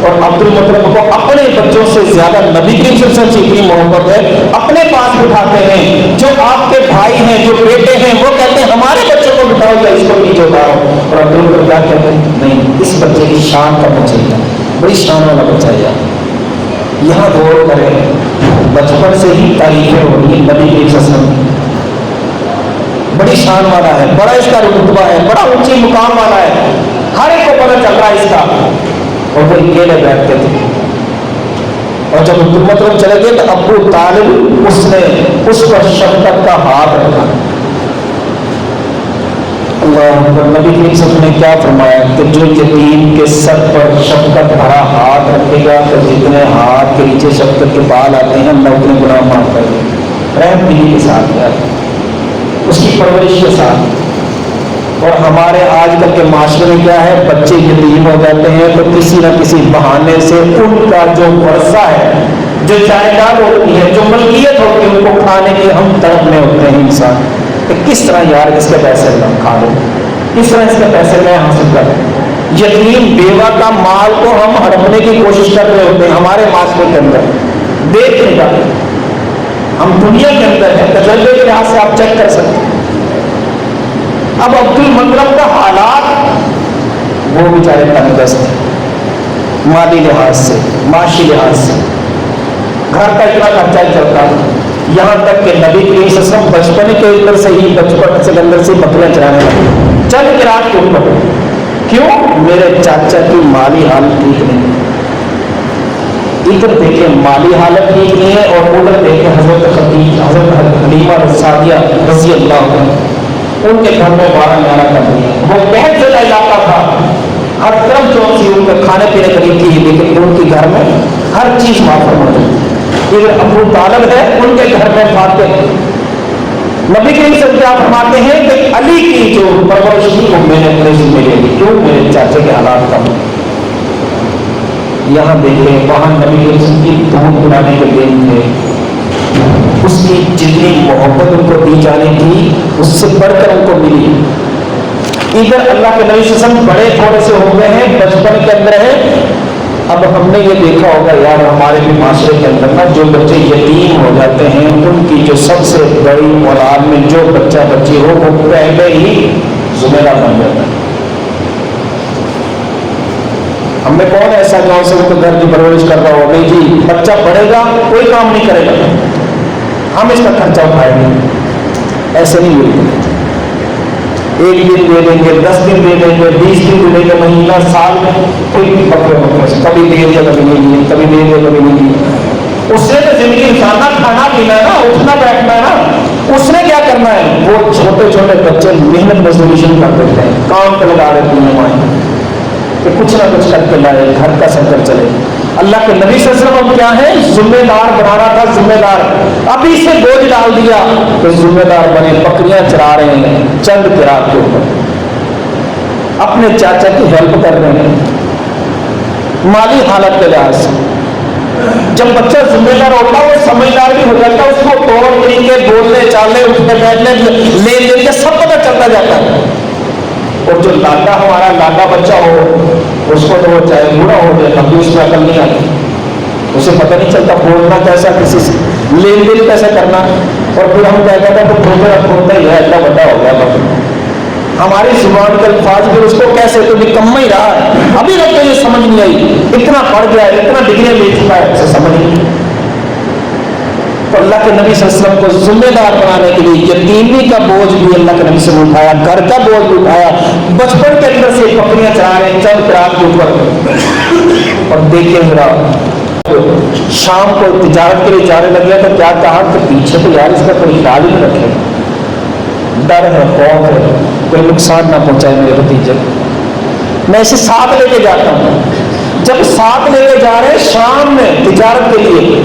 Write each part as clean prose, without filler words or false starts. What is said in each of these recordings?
اور عبد المطلب کو اپنے بچوں سے زیادہ نبی کریم صلی اللہ علیہ وسلم سے اتنی محبت ہے، اپنے پاس بٹھاتے ہیں۔ جو آپ کے بھائی ہیں، جو بیٹے ہیں، وہ کہتے ہیں ہمارے بچوں کو بٹھاؤ یا اس کو نیچے اتارو، اور عبد المطلب کیا کہتے ہیں؟ نہیں، اس بچے کی شان کرنا چاہیے، بڑی شان والا بچہ ہے۔ یہاں غور کریں، بچپن سے ہی تعریفیں ہو رہی ہیں نبی کریم صلی اللہ علیہ وسلم کی، بڑی شان والا ہے، بڑا اس کا رتبہ ہے، بڑا اونچی مقام والا ہے، ہر ایک کو پتہ چل رہا ہے اس کا، اور وہ اکیلے بیٹھتے تھے۔ اور جب عبد المطلب چلے گئے تو ابو طالب اس نے اس پر شفقت کا ہاتھ رکھا۔ اللہ اکبر، نبی کریم صلی اللہ علیہ وسلم نے کیا فرمایا کہ جو یتیم کے سر پر شفقت بھرا ہاتھ رکھے گا تو جتنے ہاتھ کے نیچے شفقت کے بال آتے ہیں اللہ اتنے گناہ معاف کر دے، رحم دلی کے ساتھ کیا، اس کی پرورش کے ساتھ۔ اور ہمارے آج کل کے معاشرے میں کیا ہے، بچے یتیم ہو جاتے ہیں تو کسی نہ کسی بہانے سے ان کا جو ورثہ ہے، جو جائیداد ہوتی ہے، جو ملکیت ہوتی ہے، ان کو کھانے کی ہم طرف میں ہوتے ہیں انسان کہ کس طرح یار اس کے پیسے کھا لیں، کس طرح اس کے پیسے میں حاصل کر لیں۔ یتیم بیوہ کا مال کو ہم ہڑپنے کی کوشش کر رہے ہوتے ہیں ہمارے معاشرے کے اندر، دیکھنے کا ہم دنیا کے اندر ہیں، تجربے کے لحاظ سے آپ چیک کر سکتے ہیں۔ اب عبد المطلب کا حالات، وہ بیچارے تنگست ہیں مالی لحاظ سے، معاشی لحاظ سے، گھر کا اتنا خرچہ چلتا ہے، یہاں تک کہ نبی کریم صلی اللہ علیہ وسلم بچپن کے اندر سے ہی، بچپن سے اندر سے بکریاں چرانے لگے چند قرات کے اوپر۔ کیوں؟ میرے چاچا کی مالی حالت ٹھیک نہیں ہے، ادھر دیکھیں مالی حالت ٹھیک نہیں ہے، اور ادھر دیکھیں حضرت حلیمہ سعدیہ رضی اللہ عنہ، ان کے گھر میں 12 میارہ کر دیا، وہ بہت زیادہ علاقہ تھا، ہر طرف جو سی ان کے کھانے پینے قریب تھی، لیکن ان کے گھر میں ہر چیز معاف موجود۔ ادھر ابو طالب ہے، ان کے گھر میں فاتح، نبی کریم صلی اللہ علیہ وسلم فرماتے ہیں کہ علی کی جو پرورش کی وہ میں نے اپنے ذمہ لے لی، کیوں؟ میرے چاچے کے حالات کم۔ یہاں دیکھیں وہاں نبی کریم صلی اللہ علیہ وسلم کی دودھ پلانے کے دن تھے، اس کی جتنی محبت ان کو دی جانی تھی اس سے بڑھ کر ان کو ملی۔ ادھر اللہ کے نبی صلی اللہ علیہ وسلم بڑے تھوڑے سے ہو گئے ہیں، بچپن کے اندر ہے۔ اب ہم نے یہ دیکھا ہوگا یار ہمارے بھی معاشرے کے اندر نا، جو بچے یتیم ہو جاتے ہیں ان کی جو سب سے بڑی اولاد میں جو بچہ بچی ہو وہ پہلے ہی ذمہ دار بن جاتا ہے۔ ہم میں کون ایسا گاؤں سے ان کو گھر کی پرورش کر رہا ہو، نہیں جی بچہ پڑھے گا کوئی کام نہیں کرے گا، ہم اس کا خرچہ اٹھائیں گے، ایسے نہیں ہوئی۔ ایک دن دے دیں گے، 10 دن دے دیں گے، 20 دن دے دیں گے، مہینہ، سال میں کوئی بکرے سے کبھی دے دیا کبھی نہیں دیے، کبھی دے دیا کبھی نہیں دیے۔ اس سے تو زندگی انسان کھانا پینا ہے نا، اٹھنا بیٹھنا ہے نا، اس نے کیا کرنا ہے؟ وہ چھوٹے چھوٹے بچے محنت مزدوری شروع کر دیتے ہیں، کام پہ لگا دیتے ہیں مائیں کہ کچھ نہ کچھ کر کے لائے، گھر کا سفر چلے۔ اللہ کے نبی صلی اللہ علیہ وسلم کیا ہے؟ ذمہ دار بنانا تھا، ذمہ دار، ابھی سے بوجھ ڈال دیا تو ذمہ دار بنے، بکریاں چرا رہے ہیں چند قرات کے اوپر، اپنے چاچا کی ہیلپ کر رہے ہیں مالی حالت کے لحاظ سے۔ جب بچہ ذمہ دار ہوتا ہے وہ سمجھدار بھی ہو جاتا ہے، اس کو طور طریقے، بولنے چالنے، اٹھنے بیٹھنے، لین دین کے سب پتہ چلتا جاتا ہے۔ اور جو لاڈا ہمارا لاڈا بچہ ہو اس کو تو وہ چاہے برا ہو جائے ابھی اس میں عقل نہیں آتی، اسے پتہ نہیں چلتا بولنا کیسا، کسی سے لین دین کیسے کرنا، اور پھر ہم کیا کہتے ہیں تو کھوتا ہی ہے، اتنا بڑا ہو گیا ہماری زبان کے الفاظ بھی اس کو کیسے تو نکمہ ہی رہا ہے، ابھی تک تو یہ سمجھ نہیں آئی، اتنا پڑھ گیا ہے، اتنا ڈگریاں لے چکا ہے، اسے سمجھ نہیں۔ تو اللہ کے نبی صلی اللہ علیہ وسلم کو ذمہ دار بنانے کے لیے یتیمی کا بوجھ بھی اللہ کے نبی سے اٹھایا، گھر کا بوجھ بھی اٹھایا، بچپن کے اندر سے بکریاں چرا رہے ہیں چند قرات کے اوپر۔ اور دیکھیں ذرا شام کو تجارت کے لیے جانے لگے تو کیا کہا کہ پیچھے تو یار اس کا کوئی خیال ہی نہیں رکھے، ڈر ہے، خوف ہے کوئی نقصان نہ پہنچائے میرے بھتیجے، میں اسے ساتھ لے کے جاتا ہوں۔ جب ساتھ لے کے جا رہے شام میں تجارت کے لیے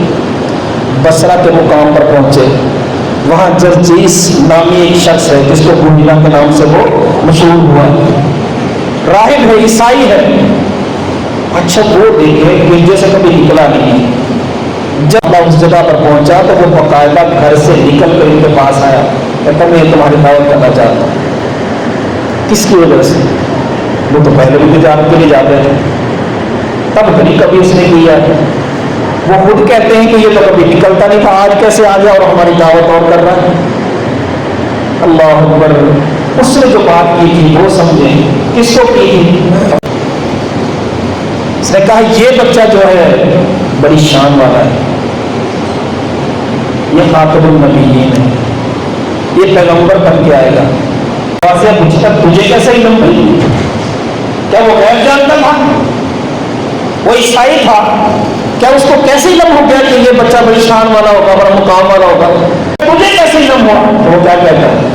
بصرہ کے مقام پر پہنچے، وہاں جرجیس نامی ایک شخص ہے جس کو گنڈلا کے نام سے وہ مشہور ہوا، راہب ہے، عیسائی ہے۔ اچھا وہ دیکھے گرجے سے کبھی نکلا نہیں، جب اس جگہ پر پہنچا تو وہ باقاعدہ گھر سے نکل کر ان کے پاس آیا، کہتا میں تمہاری دعوت کرنا چاہتا ہوں۔ کس کی وجہ سے؟ وہ تو پہلے بھی تجارت کے لیے جاتے تھے، تب کبھی اس نے کیا. وہ خود کہتے ہیں کہ یہ تو کبھی نکلتا نہیں تھا, آج کیسے آ گیا اور ہماری دعوت اور کر رہا ہے. اللہ اکبر. اس نے جو بات کی تھی وہ سمجھیں کس کو کی تھی. اس نے کہا یہ بچہ جو ہے بڑی شان والا ہے, یہ خاتم النبیین ہے, یہ پیغمبر بن کے آئے گا. واضح پوچھتا تجھے کیسے علم ملی؟ کیا وہ غیر جانتا تھا؟ وہ عیسائی تھا, کیا اس کو کیسے علم ہو گیا کہ یہ بچہ بڑی شان والا ہوگا, بڑا مقام والا ہوگا؟ تجھے کیسے علم ہوا؟ وہ کیا کہتا ہے,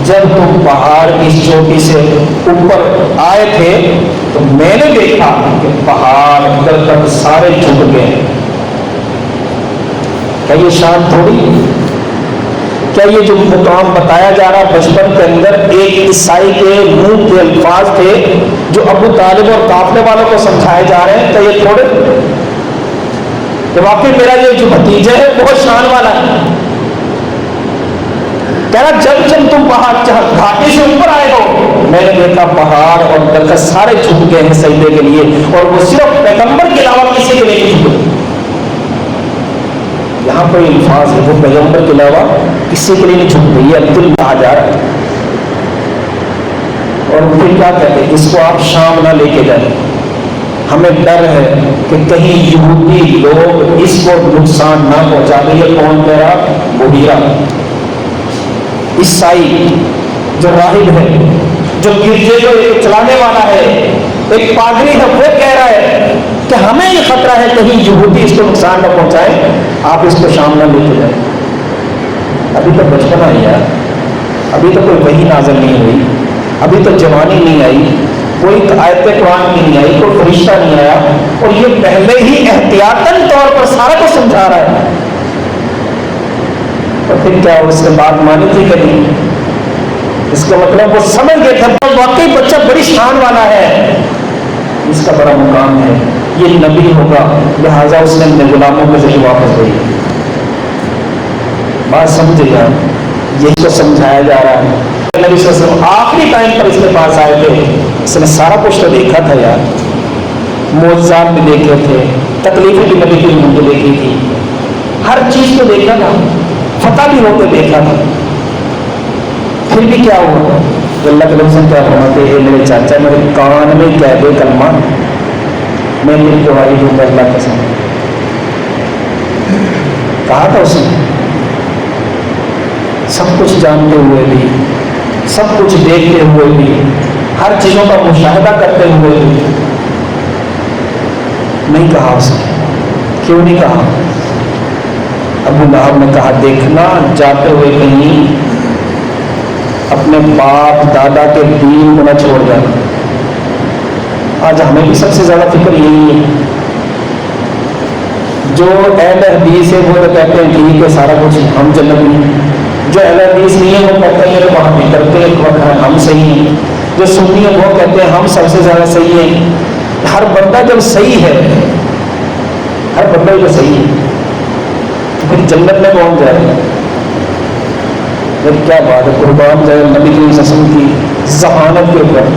جب تم پہاڑ کی چوٹی سے اوپر آئے تھے تو میں نے دیکھا کہ پہاڑ درخت سارے جھک گئے. کیا یہ شان تھوڑی؟ کیا یہ جو مقام بتایا جا رہا بچپن کے اندر ایک عیسائی کے منہ کے الفاظ تھے جو ابو طالب اور قافلے والوں کو سمجھائے جا رہے ہیں, کیا یہ تھوڑے کہ واقعی میرا یہ جو بھتیجا ہے بہت شان والا ہے؟ کہہ رہا جب جب تم پہاڑ گھاٹی سے اوپر آئے ہو میں نے دیکھا پہاڑ اور درخت سارے جھک گئے ہیں سجدے کے لیے, اور وہ صرف پیغمبر کے علاوہ کسی کے لیے نہیں جھکے. یہاں پر الفاظ ہے وہ پیغمبر کے علاوہ کسی کے لیے نہیں جھک گئی. یہ عبد اللہ جا رہا ہے. اور پھر کیا کہتے ہیں, اس کو آپ شام نہ لے کے جائیں, ہمیں ڈر ہے کہ کہیں یہودی لوگ اس کو نقصان نہ پہنچا دیں. یہ کون کہہ رہا؟ مغیرہ عیسائی جو راہب ہے, جو گرجے کو چلانے والا ہے, ایک پادری ہے, وہ کہہ رہا ہے کہ ہمیں یہ خطرہ ہے کہیں یہودی اس کو نقصان نہ پہنچائے, آپ اس کو شام نہ لے کے جائیں. ابھی تو بچپنا ہے یار, ابھی تو کوئی وحی نازل نہیں ہوئی, ابھی تو جوانی نہیں آئی, کوئی آیت قرآن کی نہیں آئی, کوئی فرشتہ نہیں آیا, اور یہ پہلے ہی احتیاطاً طور پر سارا کو سمجھا رہا ہے. اور پھر کیا اس کے بعد مانی تھی کہ نہیں؟ اس کا مطلب وہ سمجھ گئے تھے واقعی بچہ بڑی شان والا ہے, اس کا بڑا مقام ہے, یہ نبی ہوگا, لہٰذا اس نے اپنے غلاموں کے ذریعے واپس بھیجی. بات سمجھے گا, یہی تو سمجھایا جا رہا ہے. نبی صلی اللہ علیہ وسلم آخری ٹائم پر اس کے پاس آئے تھے, اس نے سارا کچھ تو دیکھا تھا یار, معجزات بھی دیکھے تھے, تکلیفیں بھی نبی کی منہ دیکھی تھی, ہر چیز کو دیکھا تھا, فتح بھی ہو کے دیکھا تھا. پھر بھی کیا ہوا کہ اللہ کے لفظ کیا ہونا کہ اے میرے چاچا میرے کان میں کہہ دے کلمہ, میں میری گواہی دوں گا اللہ کے سامنے. کہا تھا اس نے, سب کچھ جانتے ہوئے بھی, سب کچھ دیکھتے ہوئے بھی, ہر چیزوں کا مشاہدہ کرتے ہوئے بھی نہیں کہا اس نے. کیوں نہیں کہا؟ ابو لہب نے کہا دیکھنا جاتے ہوئے کہیں اپنے باپ دادا کے دین کو نہ چھوڑ جانا. آج ہمیں بھی سب سے زیادہ فکر یہی ہے. جو اہل حدیث ہے وہ تو کہتے ہیں ٹھیک ہے سارا کچھ ہم جنت میں, جو اہل حدیث نہیں ہے وہ کہتے ہیں وہاں بھی کرتے ہیں ہم صحیح ہیں, جو سنی ہے وہ کہتے ہیں ہم سب سے زیادہ صحیح ہیں. ہر بندہ جب صحیح ہے, ہر بندہ جو صحیح ہے تو پھر جنت میں پہنچ جائے گا. کیا بات ہے, قربان جائے نبی کی قسم کی ذہانت کے اوپر.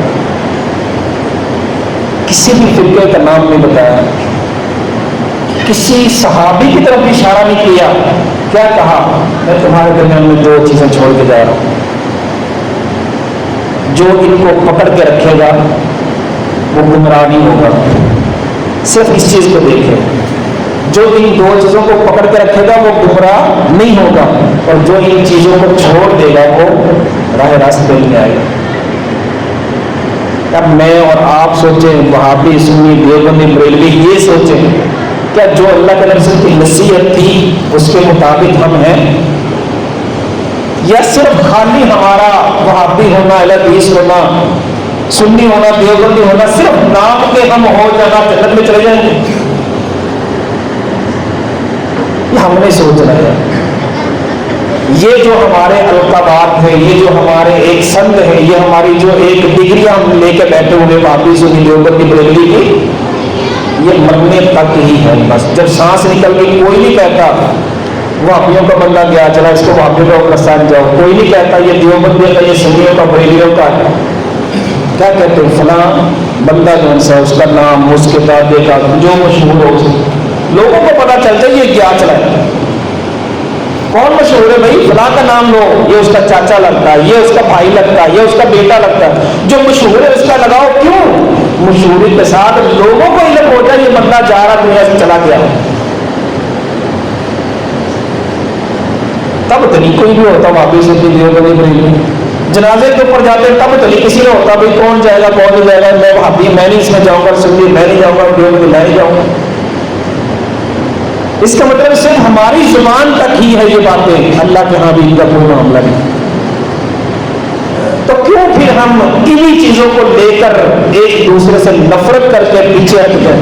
کسی بھی فرقے کا نام نہیں بتایا, کسی صحابی کی طرف اشارہ نہیں کیا. کیا کہا؟ میں تمہارے درمیان میں دو چیزیں چھوڑ کے جا رہا ہوں, جو ان کو پکڑ کے رکھے گا وہ گمراہ نہیں ہوگا. صرف اس چیز کو دیکھے, جو ان دو چیزوں کو پکڑ کے رکھے گا وہ گمراہ نہیں ہوگا, اور جو ان چیزوں کو چھوڑ دے گا وہ راہ راست پہ نہیں آئے گا. اب میں اور آپ سوچیں, وہابی سنی دیوبندی بریلوی یہ سوچیں, کیا جو اللہ کے رسول کی نصیحت تھی اس کے مطابق ہم ہیں, یا صرف خالی ہمارا وہابی ہونا, اہل حدیث ہونا, سنی ہونا, دیوبندی ہونا, صرف نام کے ہم ہو جانا جنت میں چلے جائیں گے؟ یہ ہم نہیں سوچ رہے ہیں. یہ جو ہمارے القابات ہیں, یہ جو ہمارے ایک سنگ ہے, یہ ہماری جو ایک ڈگریاں ہم لے کے بیٹھے ہوئے وہابی سنی دیوبندی بریلوی کی, یہ مرنے تک ہی ہے بس. جب سانس نکل گئی کوئی نہیں کہتا وہابیوں کا بندہ گیا چلا اس کو وہابیوں کا پرستان جاؤ, کوئی نہیں کہتا یہ دیوبندیوں کا, یہ سنیوں کا, بریلیوں کا. کیا کہتے ہیں فلاں بندہ جو سا اس کا نام اس کے دادے کا جو مشہور ہو لوگوں کو پتا چلتا ہے یہ کیا چلا ہے. کون مشہور ہے بھائی؟ فلاں کا نام لو، یہ اس کا چاچا لگتا ہے، یہ اس کا بھائی لگتا ہے، یہ اس کا بیٹا لگتا ہے. جو مشہور ہے اس کا لگاؤ. کیوں؟ مشہوری کے ساتھ لوگوں کو علم ہو جائے یہ بندہ جا رہا دنیا سے چلا گیا. تب تو نہیں کوئی بھی ہوتا واپس سے دیوبندی بریلوی جنازے کے اوپر جاتے تب تو نہیں کسی نے ہوتا بھائی کون جائے گا کون نہیں جائے گا، میں وہابی میں نہیں اس میں جاؤں گا، سنی میں نہیں جاؤں گا، دیوبندی میں نہیں جاؤں گا. اس کا مطلب صرف ہماری زبان تک ہی ہے یہ باتیں، اللہ کے ہاں بھی ان کا کوئی معاملہ نہیں. تو کیوں پھر ہم انہی چیزوں کو لے کر ایک دوسرے سے نفرت کر کے پیچھے ہٹ گئے؟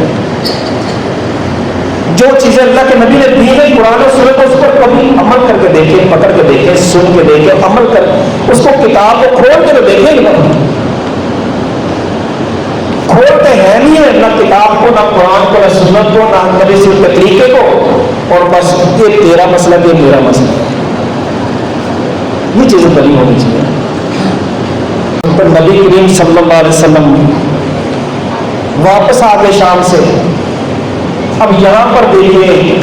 جو چیزیں اللہ کے نبی نے دی ہے قرآن و سنت اس پر کبھی عمل کر کے دیکھیں، پکڑ کے دیکھیں، سن کے دیکھیں، عمل کر اس کو کتاب کو کھول کے تو دیکھیں گے. کھولتے ہیں نہیں ہے نہ کتاب کو، نہ قرآن کو، نہ سنت کو، نہ نبی سے کے طریقے کو، اور بس یہ تیرا مسئلہ یہ میرا مسئلہ. یہ چیزیں بنی ہونی چاہیے. تو نبی کریم صلی اللہ علیہ وسلم واپس آ گئے شام سے. اب یہاں پر دیکھیے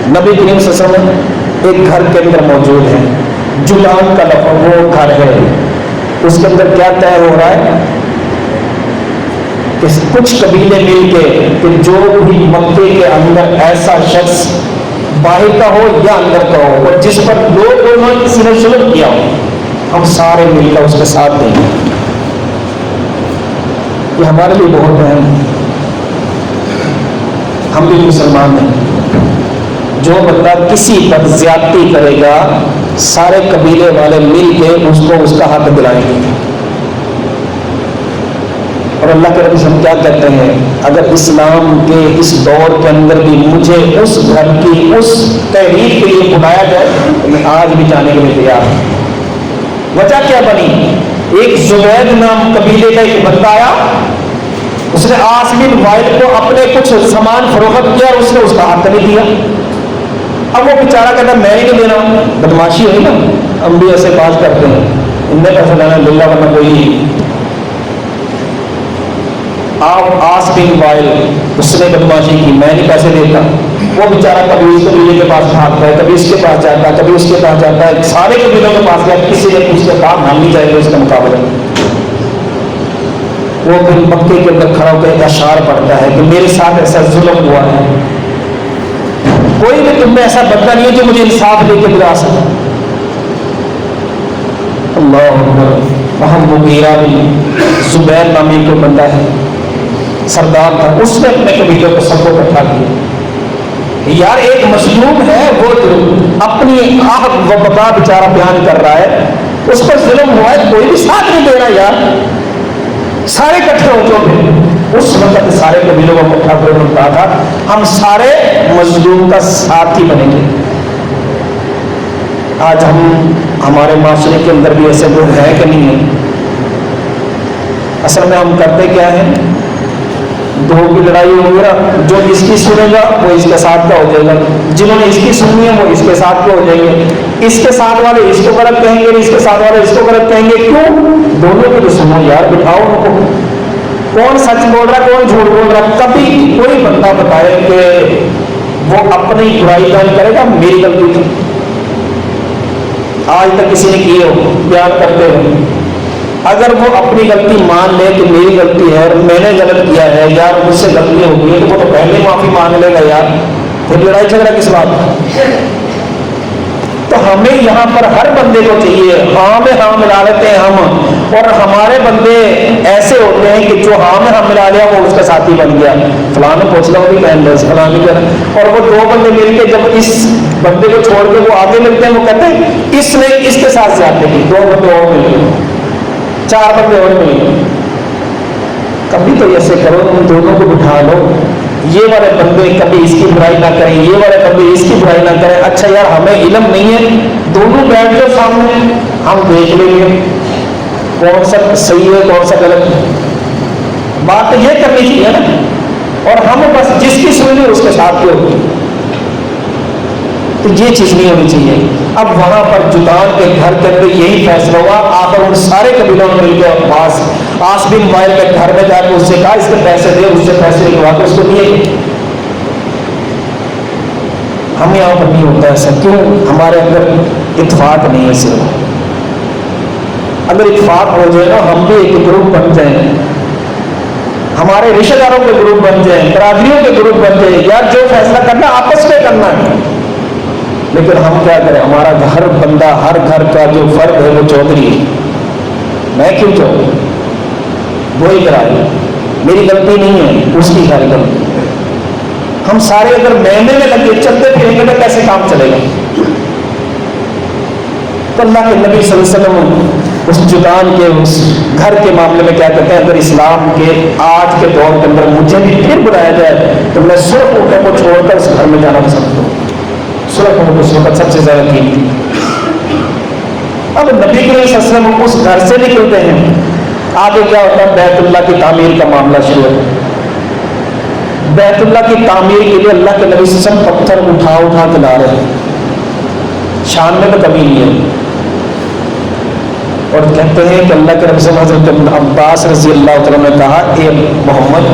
نبی کریم صلی اللہ علیہ وسلم ایک گھر کے اندر موجود ہے. جلان کا لفظ وہ گھر ہے، اس کے اندر کیا طے ہو رہا ہے کہ کچھ قبیلے مل کے کہ جو بھی مکے کے اندر ایسا شخص باہر کا ہو یا اندر کا ہو اور جس پر لوگ دونوں کسی نے ظلم کیا ہو، ہم سارے مل کر اس کے ساتھ دیں گے. یہ ہمارے لیے بہت اہم ہے. ہم بھی مسلمان ہیں. جو بندہ کسی پر زیادتی کرے گا سارے قبیلے والے مل کے اس کو اس کا حق دلائیں گے. اور اللہ کے رسول کیا کہتے ہیں؟ اگر اسلام کے اس دور کے اندر بھی مجھے اس گھر کی اس تحریک کے لیے بلایا جائے تو میں آج بھی جانے کے لیے تیار ہوں. وجہ کیا بنی؟ ایک زبید نام قبیلے کا ایک بندہ آیا، اس نے عاص بن وائل کو اپنے کچھ سامان فروخت کیا اور اس نے اس کا حق نہیں دیا. اب وہ بیچارہ کہتا میں ہی نہیں دینا. بدماشی ہوئی نا، ہم بھی ایسے بات کرتے ہیں ان نے پیسہ لینا للہ ورنہ کوئی نہیں. آپ عاص بن وائل اس نے بدماشی کی، میں نہیں پیسے دیتا. وہ بیچارہ کبھی اس قبیلے کے پاس بھاگتا ہے، کبھی اس کے پاس جاتا ہے، کبھی اس کے پاس جاتا ہے، سارے قبیلوں کے پاس گیا، کسی نے اس کے کام ہم نہیں جائیں گے اس کا مقابلہ. وہ پھر مکے کے اندر کھڑا ہو کے اشعار پڑھتا ہے کہ میرے ساتھ ایسا ظلم ہوا ہے، کوئی بھی تم میں ایسا بندہ نہیں ہے جو مجھے انصاف دے کے دلا سکے. اللہ اکبر. وہاں مغیرہ بن زبیر نامی کوئی بندہ ہے، سردار تھا، اس نے اپنے قبیلوں کو سب کو اکٹھا کیا. یار ایک مظلوم ہے، وہ اپنی آہ و بقا بیچارہ بیان کر رہا ہے، اس پر ظلم ہوا ہے، کوئی بھی ساتھ نہیں دے رہا. یار سارے اکٹھے ہو جو اس وقت سارے قبیلوں کو اکٹھا کر کہا تھا ہم سارے مظلوم کا ساتھی بنیں گے. آج ہمارے معاشرے کے اندر بھی ایسے لوگ ہیں کہ نہیں ہیں؟ اصل میں ہم کرتے کیا ہیں؟ دو کی لڑائی ہوگی نا، جو اس کی سنے گا وہ اس کے ساتھ کا ہو جائے گا، جنہوں نے اس کی سننی ہے وہ اس کے ساتھ کے ہو جائیں گے. اس کے ساتھ والے اس کو غلط کہیں گے، اس کے ساتھ والے اس کو غلط کہیں گے. کیوں؟ دونوں کو تو سنو یار، بٹھاؤ ان کو. کون سچ بول رہا ہے کون جھوٹ بول رہا ہے؟ کبھی کوئی بندہ بتائے کہ وہ اپنی برائی بیان کرے گا میری غلطی تھی آج تک کسی نے کی ہو بیان کرتے ہو؟ اگر وہ اپنی غلطی مان لے کہ میری غلطی ہے اور میں نے غلط کیا ہے، یار مجھ سے غلطی ہو گئی ہے، تو وہ تو پہلے معافی مانگ لے گا یار، پھر لڑائی جھگڑا کس بات کا؟ تو ہمیں یہاں پر ہر بندے کو چاہیے، ہاں میں ہاں ملا لیتے ہیں ہم، اور ہمارے بندے ایسے ہوتے ہیں کہ جو ہاں میں ہاں ملا لیا وہ اس کا ساتھی بن گیا. فلاں نے پوچھ لیا وہ کہہ فلاں نے کہا، اور وہ دو بندے مل کے جب اس بندے کو چھوڑ کے وہ آگے ملتے ہیں وہ کہتے ہیں اس نے اس کے ساتھ زیادتی کی. دو بندے اور مل گئے، چار بندے اور مل گئے. کبھی تو ایسے کرو، ان دونوں کو بٹھا لو، یہ والے بندے کبھی اس کی برائی نہ کریں، یہ والے بندے اس کی برائی نہ کریں. اچھا یار ہمیں علم نہیں ہے، دونوں بیٹھ جاؤ سامنے، ہم دیکھ لیں گے کون سا صحیح ہے کون سا غلط ہے. بات تو یہ کرنی چاہیے نا، اور ہم بس جس کی سننی اس کے ساتھ کیوں ہوگی. تو یہ چیز نہیں ہونی چاہیے. اب وہاں پر جدان کے گھر کے اندر یہی فیصلہ ہوا. آخر ان سارے قبیلوں نے مل کے پاس آس بن وائل کے گھر میں جا کے اس سے کہا اس کے پیسے دے، اس سے پیسے نکلوا کے اس کو دیے. ہم یہاں پر نہیں ہوتا ایسا. کیوں؟ ہمارے اندر اتفاق نہیں ہے. صرف اگر اتفاق ہو جائے نا، ہم بھی ایک گروپ بن جائیں، ہمارے رشتہ داروں کے گروپ بن جائیں، برادریوں کے گروپ بن جائیں، یار جو فیصلہ کرنا آپس میں کرنا ہے. لیکن ہم کیا کریں؟ ہمارا ہر بندہ، ہر گھر کا جو فرد ہے وہ چودھری ہے. میں کیوں چودھری؟ وہی کرائے، میری غلطی نہیں ہے، اس کی ساری غلطی. ہم سارے اگر مہینے میں لگے چلتے پھریں گے تو کیسے کام چلے گا؟ تو اللہ کے نبی صلی اللہ علیہ وسلم اس جدان کے، اس گھر کے معاملے میں کیا کہتے ہیں؟ اگر اسلام کے آج کے دور کے اندر مجھے بھی پھر بلایا جائے تو میں سرخ اونٹوں کو چھوڑ کر اس گھر میں جانا پسند کروں. سرخ اونٹ اس وقت سب سے زیادہ قیمتی. اب نبی کریم صلی اللہ علیہ وسلم اس گھر سے نکلتے ہیں، آگے کیا ہوتا ہے؟ بیت اللہ کی تعمیر کا معاملہ شروع ہوتا ہے. بیت اللہ کی تعمیر کے لیے اللہ کے نبی صلی اللہ علیہ وسلم پتھر اٹھا اٹھا کے لا رہے ہیں. شان میں تو کمی نہیں ہے. اور کہتے ہیں کہ اللہ کے نبی صلی اللہ علیہ وسلم حضرت عباس رضی اللہ تعالیٰ نے کہا، اے محمد،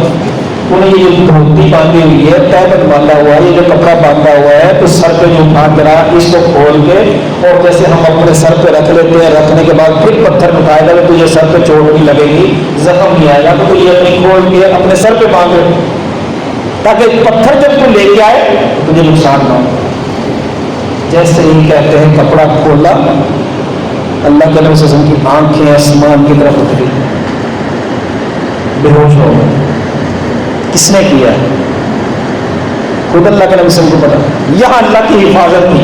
انہیں یہ جو دھوتی باندھی ہوئی ہے، تہبند باندھا ہوا ہے، یہ جو کپڑا باندھا ہوا ہے، تو سر پہ جو اٹھا کے رہا اس کو کھول کے، اور جیسے ہم اپنے سر پہ رکھ لیتے ہیں، رکھنے کے بعد پھر پتھر اٹھائے گا تو تجھے سر پہ چوٹ نہیں لگے گی، زخم نہیں آئے گا، تو یہ اپنی کھول کے اپنے سر پہ باندھے تاکہ پتھر جب تو لے کے آئے تجھے نقصان نہ ہو. جیسے ہی کہتے ہیں کپڑا کھولا، اللہ کے نبی صلی اللہ علیہ وسلم کی آنکھیں آسمان کی طرف اٹھ گئی، بے ہوش ہو گئے. کس نے کیا؟ خود اللہ کے نبی صلی اللہ علیہ وسلم کو پتا. یہاں اللہ کی حفاظت تھی.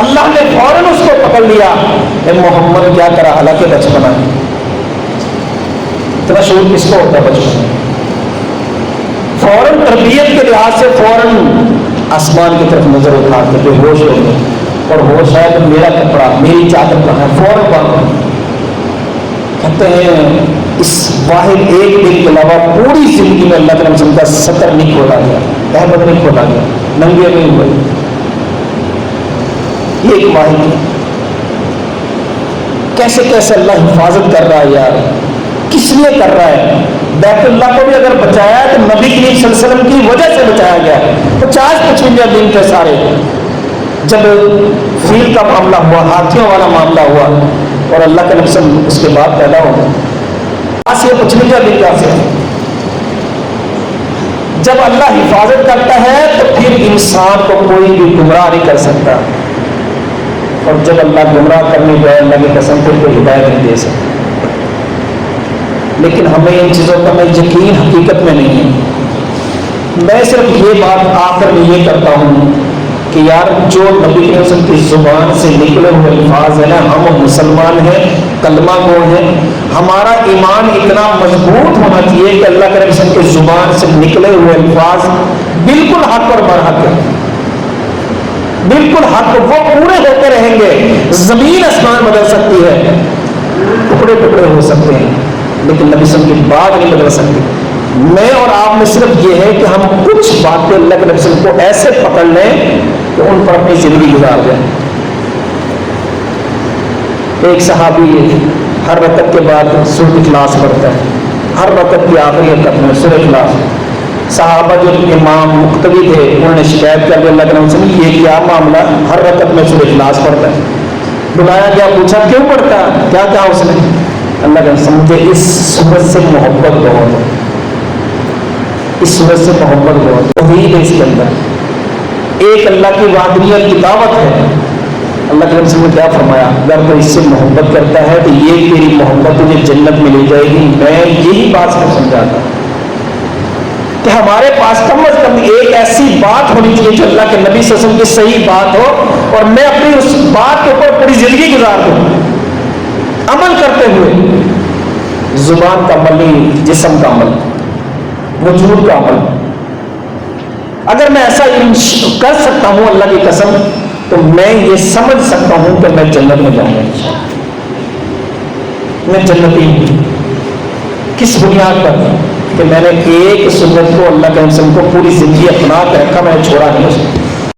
اللہ نے فوراً اس کو پکڑ لیا. اے محمد کیا کرا؟ حالانکہ بچپنا ہے. اتنا شعور کس کو ہوتا ہے بچپن میں؟ فوراً تربیت کے لحاظ سے فوراً آسمان کی طرف نظر اٹھا کے بے ہوش ہو گئے. اور ہوش ہے تو میرا کپڑا، میری چادر کہاں ہے؟ فوراً باندھ. کہتے ہیں اس واحد ایک دن کے علاوہ پوری زندگی میں اللہ کے نبی کا ستر نہیں کھولا گیا، تہبند نہیں کھولا گیا، ننگے نہیں ہوئے. یہ ایک واحد ہے. کیسے کیسے اللہ حفاظت کر رہا ہے یار. کس لیے کر رہا ہے؟ بیت اللہ کو بھی اگر بچایا ہے تو نبی کریم صلی اللہ علیہ وسلم کی وجہ سے بچایا گیا. 50-55 دن تھے سارے. جب فیل کا معاملہ ہوا، ہاتھیوں والا معاملہ ہوا، اور اللہ کے نبی صلی اللہ علیہ وسلم اس کے بعد پیدا ہو گئے. 55 دن کا سے جب اللہ حفاظت کرتا ہے تو پھر انسان کو کوئی بھی گمراہ نہیں کر سکتا. اور جب اللہ گمراہ کرنے جائے، اللہ کی قسم پھر کوئی ہدایت نہیں دے سکتا. لیکن ہمیں ان چیزوں کا میں یقین حقیقت میں نہیں ہے. میں صرف یہ بات آخر میں یہ کرتا ہوں کہ یار جو نبی صلی اللہ علیہ وسلم کی زبان سے نکلے ہوئے الفاظ ہیں نا، ہم مسلمان ہیں، کلمہ گو ہیں، ہمارا ایمان اتنا مضبوط ہونا چاہیے کہ اللہ کے نبی صلی اللہ علیہ وسلم کی زبان سے نکلے ہوئے الفاظ بالکل حق اور برحق ہیں، بالکل حق. وہ پورے ہوتے رہیں گے. زمین آسمان بدل سکتی ہے، ٹکڑے ٹکڑے ہو سکتے ہیں، لیکن نبی صلی اللہ علیہ وسلم کی بات نہیں بدل سکتی. میں اور آپ میں صرف یہ ہے کہ ہم کچھ باتیں اللہ کے نبی صلی اللہ علیہ وسلم کو ایسے پکڑ لیں کہ ان پر اپنی زندگی گزار دیں. ایک صحابی ہر رکعت کے بعد سورۃ اخلاص پڑھتا ہے، ہر رکعت کی آخری رکعت میں سورۃ اخلاص. صحابہ جو امام مقتدی تھے انہوں نے شکایت کر دی اللہ کے نبی صلی اللہ علیہ وسلم، یہ کیا معاملہ، ہر رکعت میں سورۃ اخلاص پڑھتا ہے. بلایا گیا، پوچھا کیوں پڑھتا؟ کیا کہا اس نے؟ اللہ کے سمجھے اس سورت سے محبت بہت ہے، اس سورت سے محبت بہت ہے. توحید ہے اس کے اندر، ایک اللہ کی وحدانیت کی دعوت ہے. اللہ کے رسول نے کیا فرمایا؟ اگر تو اس سے محبت کرتا ہے تو یہ تیری محبت تجھے جنت میں لے جائے گی. میں یہی بات کو سمجھاتا کہ ہمارے پاس کم از کم ایک ایسی بات ہونی چاہیے جو اللہ کے نبی صلی اللہ علیہ وسلم کی صحیح بات ہو، اور میں اپنی اس بات کے اوپر پوری زندگی گزار دوں عمل کرتے ہوئے. زبان کا عمل نہیں، جسم کا عمل، وجود کا عمل. اگر میں ایسا کر سکتا ہوں اللہ کی قسم تو میں یہ سمجھ سکتا ہوں کہ میں جنت میں جاؤں گا. میں جنتی ہوں. کس بنیاد پر؟ کہ میں نے ایک سنت کو اللہ کے رسول کو پوری زندگی اپنا کے رکھا، میں نے چھوڑا نہیں.